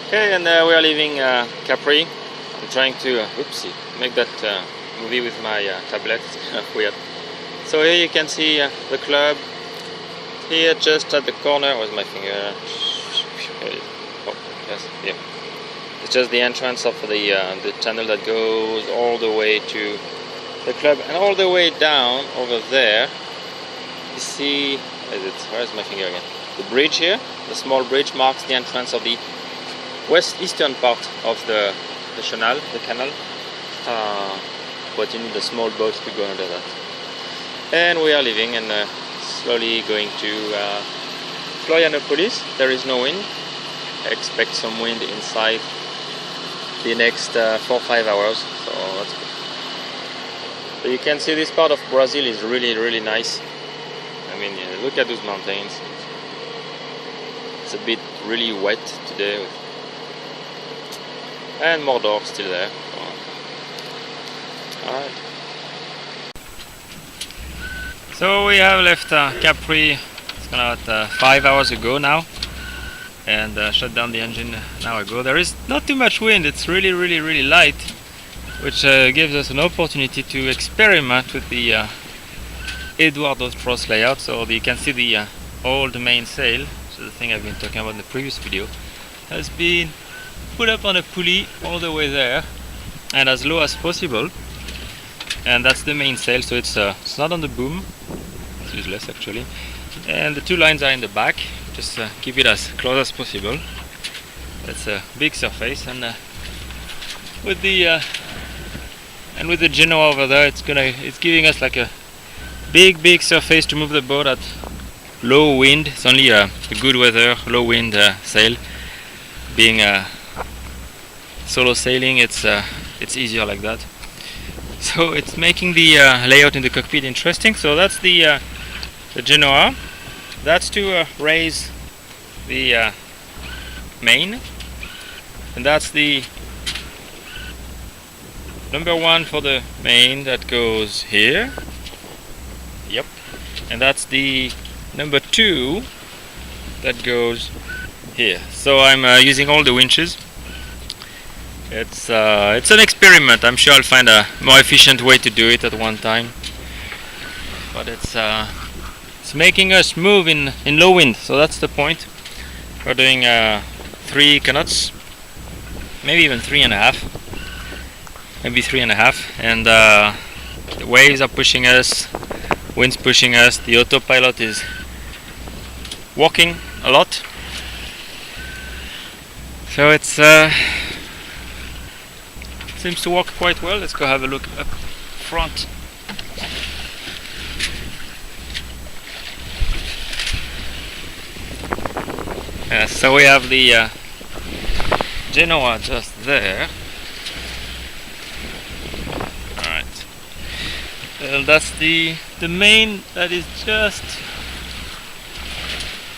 Okay, and we are leaving Capri. I'm trying to make that movie with my tablet. It's kind of weird. So here you can see the club. Here, just at the corner, where's my finger? Here it is. Oh, yes, here. It's just the entrance of the tunnel that goes all the way to the club, and all the way down over there. You see, where's my finger again? The bridge here, the small bridge marks the entrance of the eastern part of the canal, but you need a small boat to go under that. And we are leaving and slowly going to Florianopolis. There is no wind. I expect some wind inside the next 4 or 5 hours, so that's good. So you can see this part of Brazil is really nice. I mean, look at those mountains. It's a bit really wet today, and more dogs still there. Alright. So we have left Capri. It's about 5 hours ago now, and shut down the engine an hour ago. There is not too much wind. It's really light, which gives us an opportunity to experiment with the Eduardo Tross layout. So you can see the old mainsail, which is the thing I've been talking about in the previous video, has been put up on a pulley all the way there and as low as possible, and that's the mainsail. So it's not on the boom. It's useless actually, and the two lines are in the back. Just keep it as close as possible. That's a big surface, and with the Genoa over there, it's giving us like a big surface to move the boat at low wind. It's only a good weather, low wind sail. Being solo sailing, it's easier like that. So it's making the layout in the cockpit interesting. So that's the Genoa. That's to raise the main, and that's the number 1 for the main that goes here. Yep, and that's the number 2 that goes here. So I'm using all the winches. It's an experiment. I'm sure I'll find a more efficient way to do it at one time, but it's making us move in low wind. So that's the point. We're doing 3 knots, maybe even 3.5, maybe 3.5, and the waves are pushing us, wind's pushing us. The autopilot is working a lot, so it's seems to work quite well. Let's go have a look up front. So we have the Genoa just there. Alright. That's the main that is just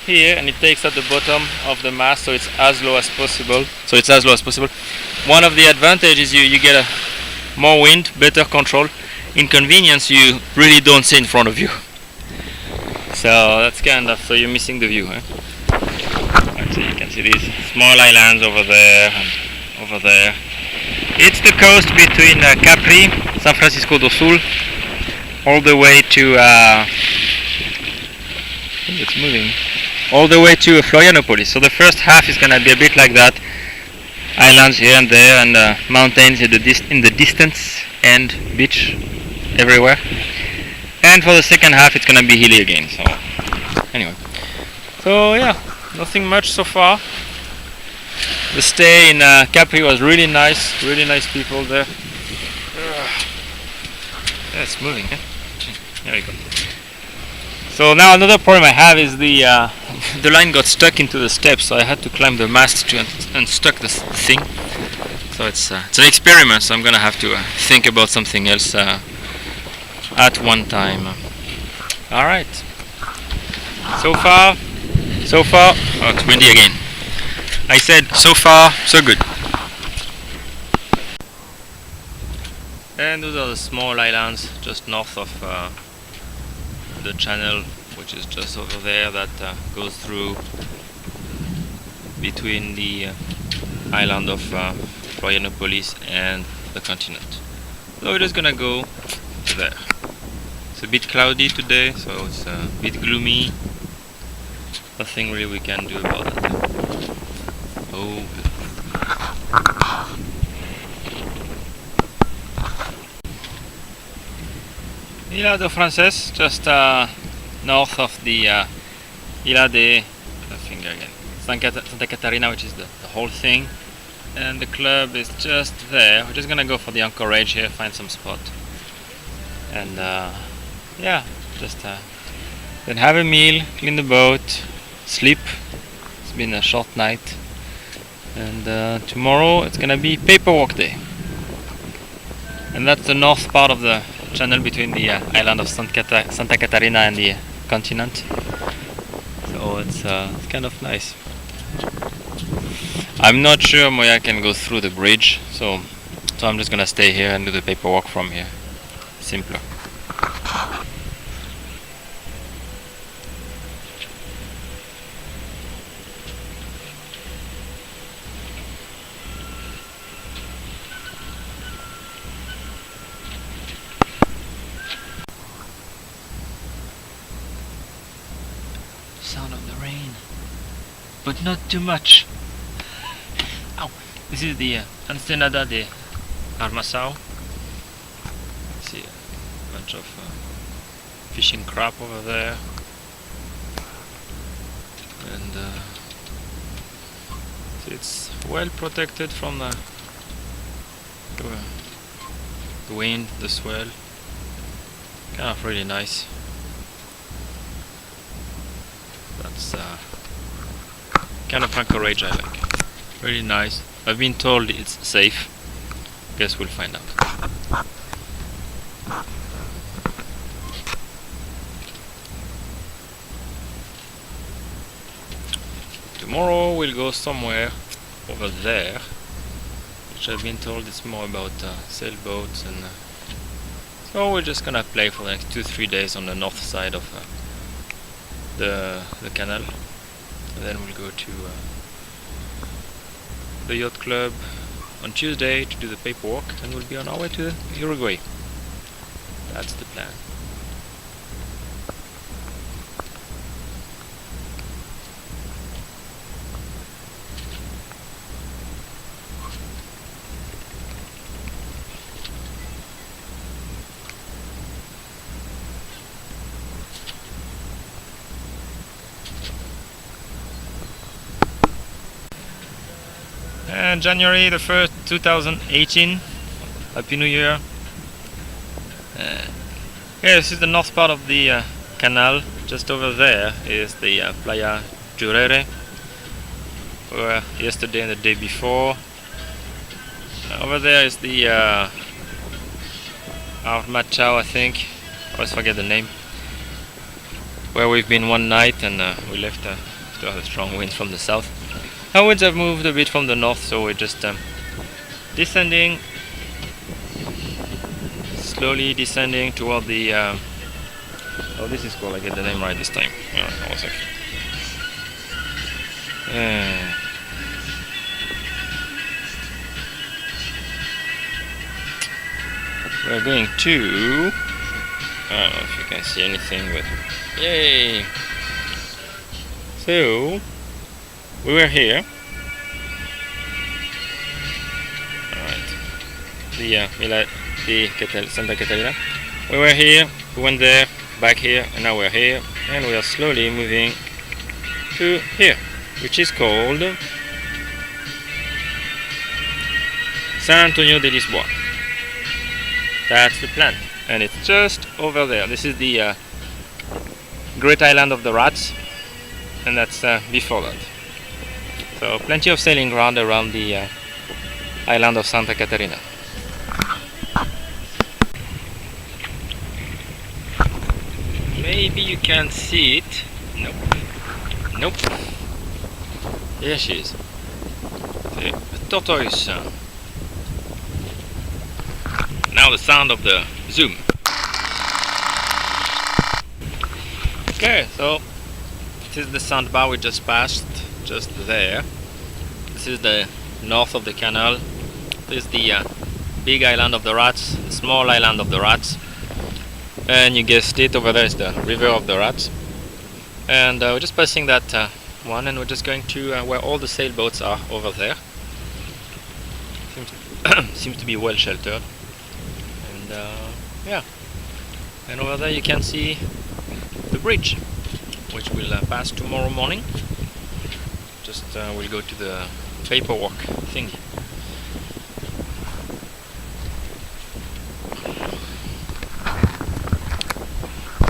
here, and it takes at the bottom of the mast, so it's as low as possible. One of the advantages, you get more wind, better control. Inconvenience, you really don't see in front of you. So that's kind of, so you're missing the view. Right, so you can see these small islands over there and over there. It's the coast between Capri, San Francisco do Sul, all the way to it's moving, all the way to Florianopolis. So the first half is gonna be a bit like that. Islands here and there, and mountains in the distance, and beach everywhere. And for the second half, it's gonna be hilly again. So anyway, so yeah, nothing much so far. The stay in Capri was really nice people there. Yeah, it's moving. There we go. So now another problem I have is the line got stuck into the steps, so I had to climb the mast to unstuck the thing. So it's an experiment, so I'm gonna have to think about something else at one time. Alright. So far, oh, it's windy again. I said so far, so good. And those are the small islands just north of the channel, which is just over there, that goes through between the island of Florianopolis and the continent. So we're just gonna go there. It's a bit cloudy today, so it's a bit gloomy. Nothing really we can do about it. Oh. Isla de Frances, just north of the Isla de Santa Catarina, which is the whole thing. And the club is just there. We're just gonna go for the Anchorage here, find some spot. And yeah, just then have a meal, clean the boat, sleep. It's been a short night. And tomorrow it's gonna be paperwork day. And that's the north part of the channel between the island of Santa Catarina and the continent. So it's kind of nice. I'm not sure Moya can go through the bridge, so I'm just gonna stay here and do the paperwork from here. Simpler. Sound of the rain, but not too much. Ow. This is the Ensenada de Armasao. See a bunch of fishing crab over there, and it's well protected from the wind, the swell. Kind of really nice. That's kind of anchorage I like. Really nice. I've been told it's safe. Guess we'll find out. Tomorrow we'll go somewhere over there, which I've been told it's more about sailboats, and so we're just gonna play for the next 2-3 days on the north side of the canal, and then we'll go to the yacht club on Tuesday to do the paperwork, and we'll be on our way to Uruguay. That's the plan. And January the 1st, 2018. Happy New Year. Yeah, this is the north part of the canal. Just over there is the Playa Jurere. We were yesterday and the day before. Over there is the Armachao, I think. I always forget the name. Where we've been one night, and we left after a strong wind from the south. Our winds have moved a bit from the north, so we're just descending, slowly descending toward the oh, this is cool, I get the name right this time. Yeah, I was actually we're going to, I don't know if you can see anything, but yay! So we were here. Alright. Santa Catarina. We were here, we went there, back here, and now we're here. And we are slowly moving to here, which is called San Antonio de Lisboa. That's the plan. And it's just over there. This is the Great Island of the Rats. And that's before that. So plenty of sailing ground around the island of Santa Catarina. Maybe you can't see it. Nope. Nope. There she is. The tortoise. Now the sound of the zoom. Okay, so this is the sandbar we just passed, just there. This is the north of the canal. There's the big island of the rats, the small island of the rats, and you guessed it, over there is the river of the rats. And we're just passing that one, and we're just going to where all the sailboats are over there. Seems to be well sheltered, and yeah. And over there you can see the bridge, which will pass tomorrow morning. Just we'll go to the paperwork thing.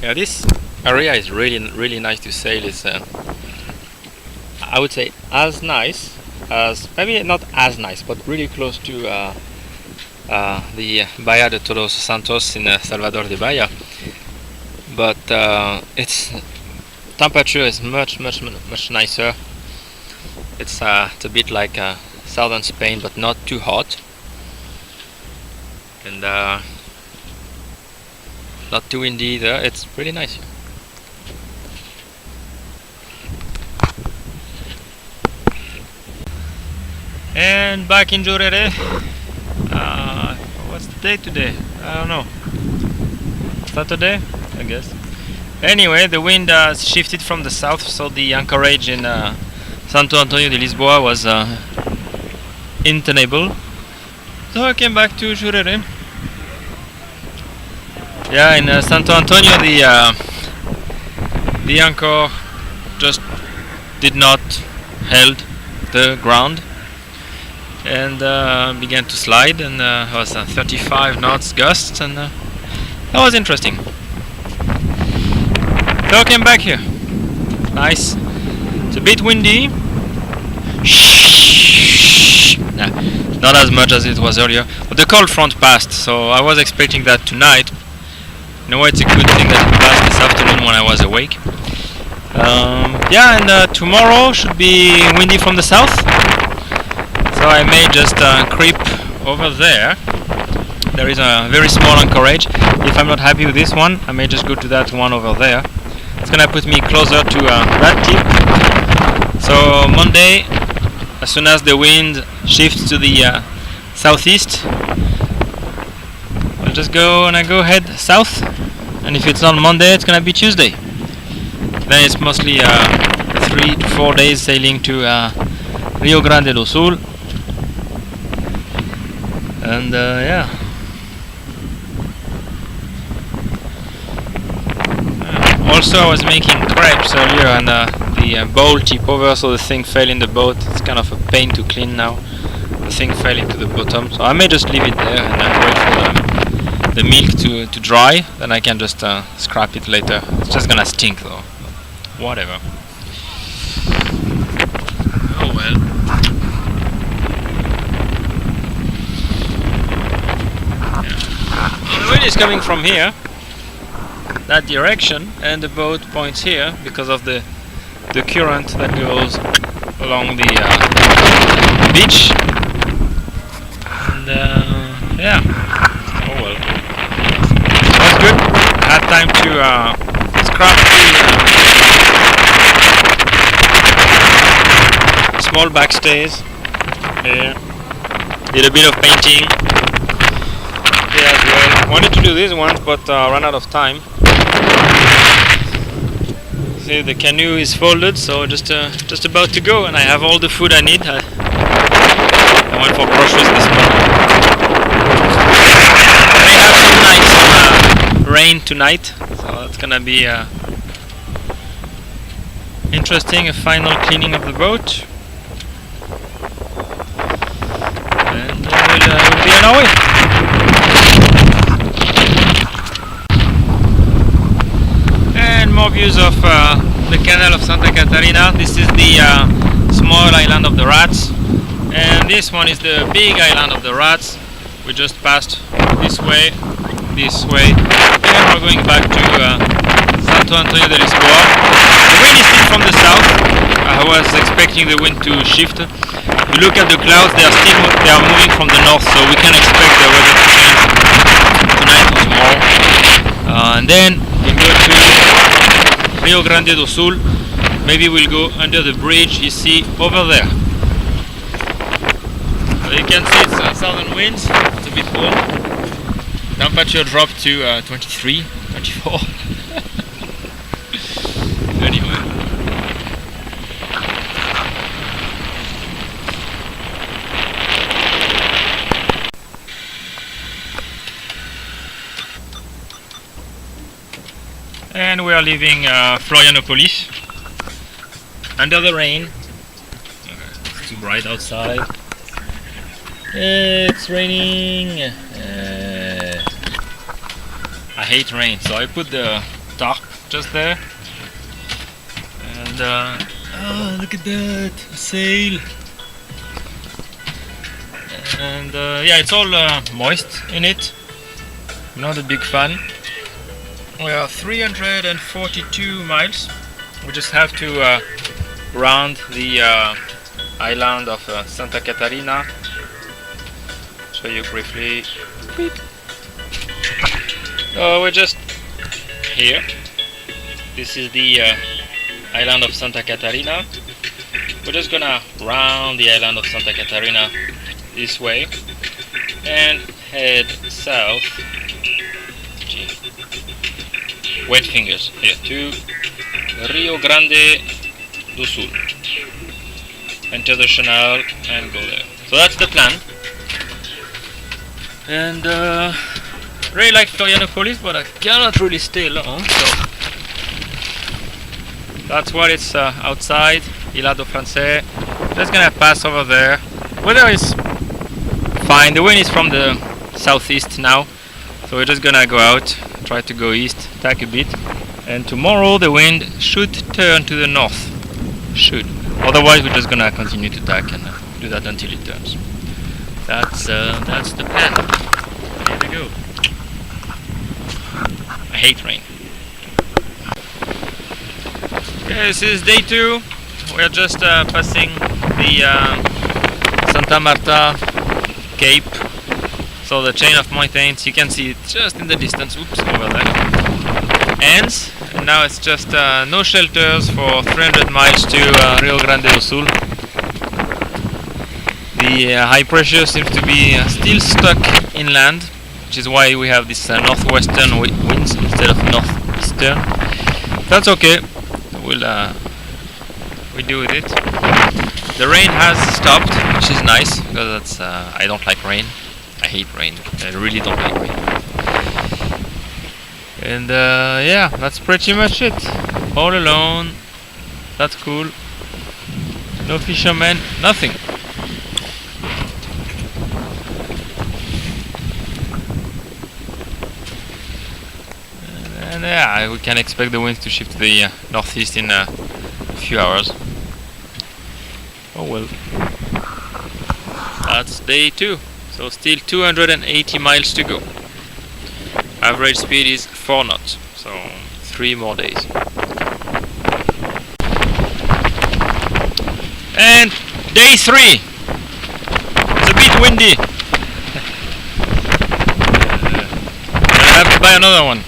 Yeah, this area is really nice to sail. It's I would say as nice as, maybe not as nice, but really close to the Bahia de Todos Santos in Salvador de Bahia. But its temperature is much nicer. It's a bit like southern Spain, but not too hot, and not too windy either. It's really nice here. And back in Jorere. What's the day today? I don't know. Saturday, I guess. Anyway, the wind has shifted from the south, so the anchorage in Santo Antonio de Lisboa was untenable. So I came back to Jorere. Yeah, in Santo Antonio the anchor just did not held the ground and began to slide, and it was 35 knots gusts, and that was interesting. So I came back here. Nice. It's a bit windy. Nah, not as much as it was earlier, but the cold front passed, so I was expecting that tonight. In a way, it's a good thing that it passed this afternoon when I was awake. Yeah, and tomorrow should be windy from the south, so I may just creep over there. There is a very small anchorage. If I'm not happy with this one, I may just go to that one over there. It's gonna put me closer to that tip. So Monday, as soon as the wind shifts to the southeast, I'll just go head south, and if it's not Monday, it's gonna be Tuesday. Then it's mostly 3 to 4 days sailing to Rio Grande do Sul, and yeah. Also, I was making crepes earlier, and the bowl tipped over, so the thing fell in the boat. It's kind of a pain to clean now. The thing fell into the bottom, so I may just leave it there and wait for the milk to dry. Then I can just scrap it later. It's just gonna stink though. Whatever. Oh well. Yeah. The wind is coming from here, that direction, and the boat points here because of the current that goes along the beach. And yeah, oh well, that's good. I had time to scrap the small backstays here. Did a bit of painting here as well. Wanted to do these ones, but ran out of time. See, the canoe is folded, so just about to go, and I have all the food I need. I went for groceries this morning. We have some nice rain tonight, so it's gonna be interesting. A final cleaning of the boat, and we'll be on our way. And more views of the canal of Santa Catarina. This is the small island of the rats, and this one is the big island of the rats. We just passed this way, and we're going back to Santo Antonio de Lisboa. The wind is still from the south. I was expecting the wind to shift. You look at the clouds; they are moving from the north, so we can expect the weather to change tonight or tomorrow. And then we'll go to Rio Grande do Sul. Maybe we'll go under the bridge you see over there. So you can see it's southern winds, it's a bit cold. Temperature dropped to 23, 24. Anyway. And we are leaving Florianopolis under the rain. It's too bright outside. It's raining. I hate rain, so I put the tarp just there. And oh, look at that, a sail. And yeah, it's all moist in it. Not a big fan. We are 342 miles. We just have to round the island of Santa Catarina. Show you briefly. Beep. We're just here. This is the island of Santa Catarina. We're just gonna round the island of Santa Catarina this way and head south. Gee. Wet fingers here to Rio Grande do Sul. Enter the canal and go there. So that's the plan. And really like Florianopolis, but I cannot really stay long. So that's what it's outside. Isla do Francais. Just gonna pass over there. Weather is fine. The wind is from the southeast now, so we're just gonna go out, try to go east, tack a bit, and tomorrow the wind should turn to the north. Should. Otherwise, we're just gonna continue to tack and do that until it turns. That's the plan. Here we go. I hate rain. Okay, this is day 2. We're just passing the Santa Marta Cape. So the chain of mountains, you can see it just in the distance. Oops, over there. Ends. And now it's just no shelters for 300 miles to Rio Grande do Sul. The high pressure seems to be still stuck inland, which is why we have this northwestern winds instead of northeastern. That's okay. We deal with it. The rain has stopped, which is nice because that's I don't like rain. I hate rain. I really don't like rain. And yeah, that's pretty much it. All alone. That's cool. No fishermen. Nothing. And yeah, we can expect the winds to shift to the northeast in a few hours. Oh well. That's day 2. So still 280 miles to go. Average speed is 4 knots. So 3 more days. And day 3. It's a bit windy. I have to buy another one.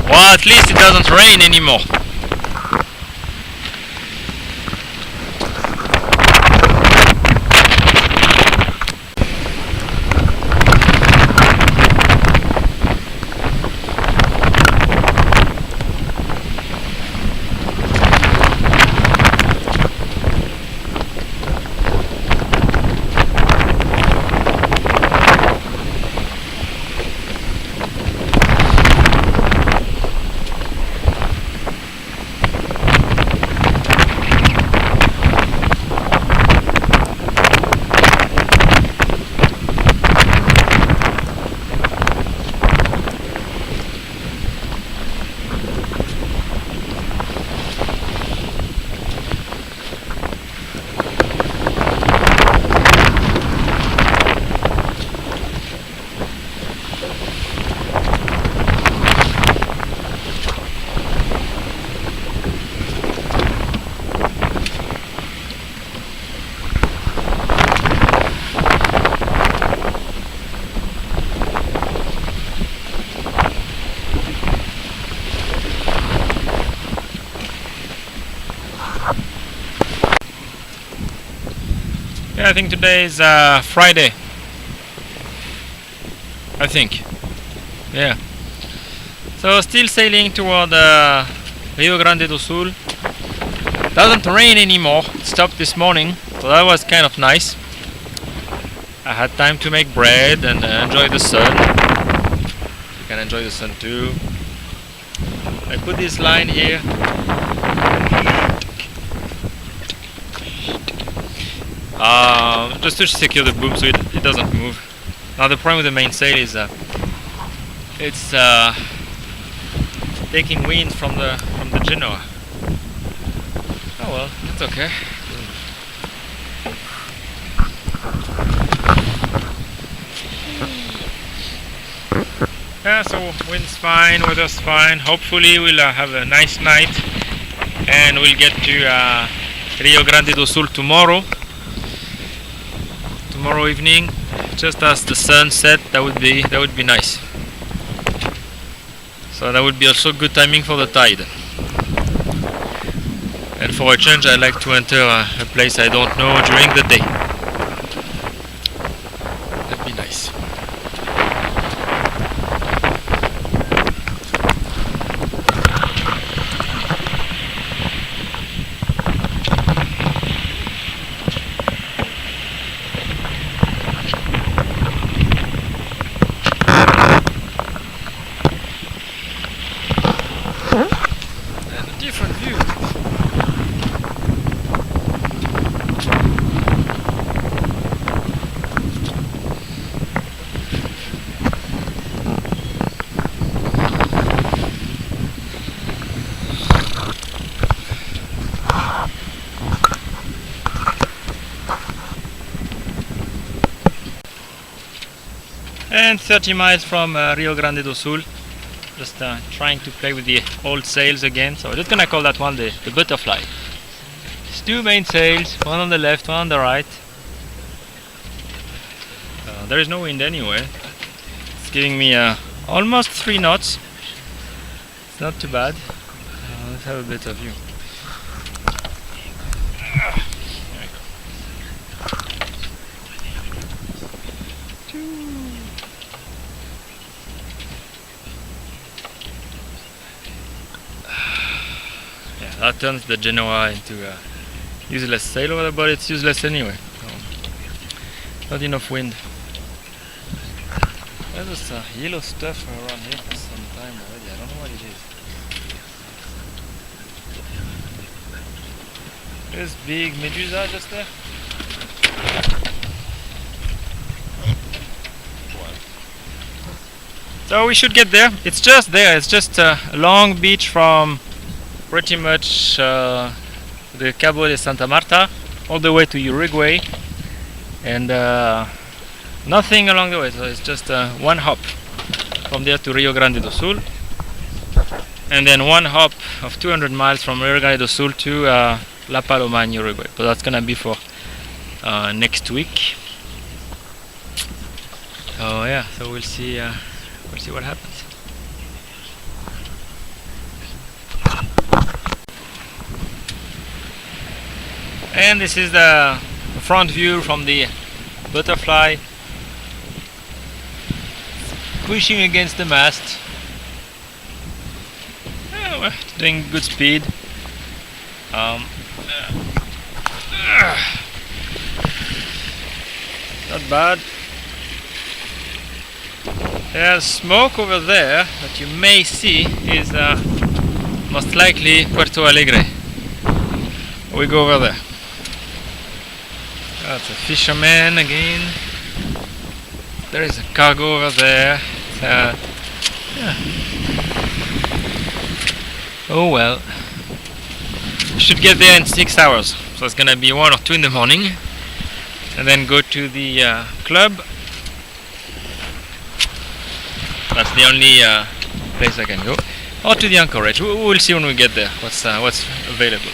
Well, at least it doesn't rain anymore. Yeah, I think today is Friday. I think. Yeah. So still sailing toward Rio Grande do Sul. Doesn't rain anymore. It stopped this morning, so that was kind of nice. I had time to make bread and enjoy the sun. You can enjoy the sun too. I put this line here. Just to secure the boom so it doesn't move. Now the problem with the mainsail is it's taking wind from the Genoa. Oh well, that's okay. Yeah, so wind's fine, weather's fine. Hopefully we'll have a nice night and we'll get to Rio Grande do Sul tomorrow evening, just as the sun set. That would be nice. So that would be also good timing for the tide. And for a change, I like to enter a place I don't know during the day. That'd be nice. Different view. And 30 miles from Rio Grande do Sul. Just trying to play with the old sails again, so I'm just gonna call that one the butterfly. It's two main sails, one on the left, one on the right. There is no wind anyway. It's giving me almost 3 knots. It's not too bad. Let's have a better view. That turns the Genoa into a useless sail over there, but it's useless anyway. So not enough wind. There's this yellow stuff around here for some time already. I don't know what it is. There's big medusa just there. So we should get there. It's just there. It's just a long beach from pretty much the Cabo de Santa Marta all the way to Uruguay, and nothing along the way, so it's just one hop from there to Rio Grande do Sul, and then one hop of 200 miles from Rio Grande do Sul to La Paloma in Uruguay. But that's gonna be for next week. So yeah, so we'll see what happens. And this is the front view from the butterfly, pushing against the mast. We're doing good speed. Not bad. There's smoke over there that you may see is most likely Puerto Alegre. We go over there. That's a fisherman again. There is a cargo over there. Yeah. Oh well. Should get there in 6 hours. So it's gonna be 1 or 2 in the morning. And then go to the club. That's the only place I can go. Or to the Anchorage. We'll see when we get there what's available.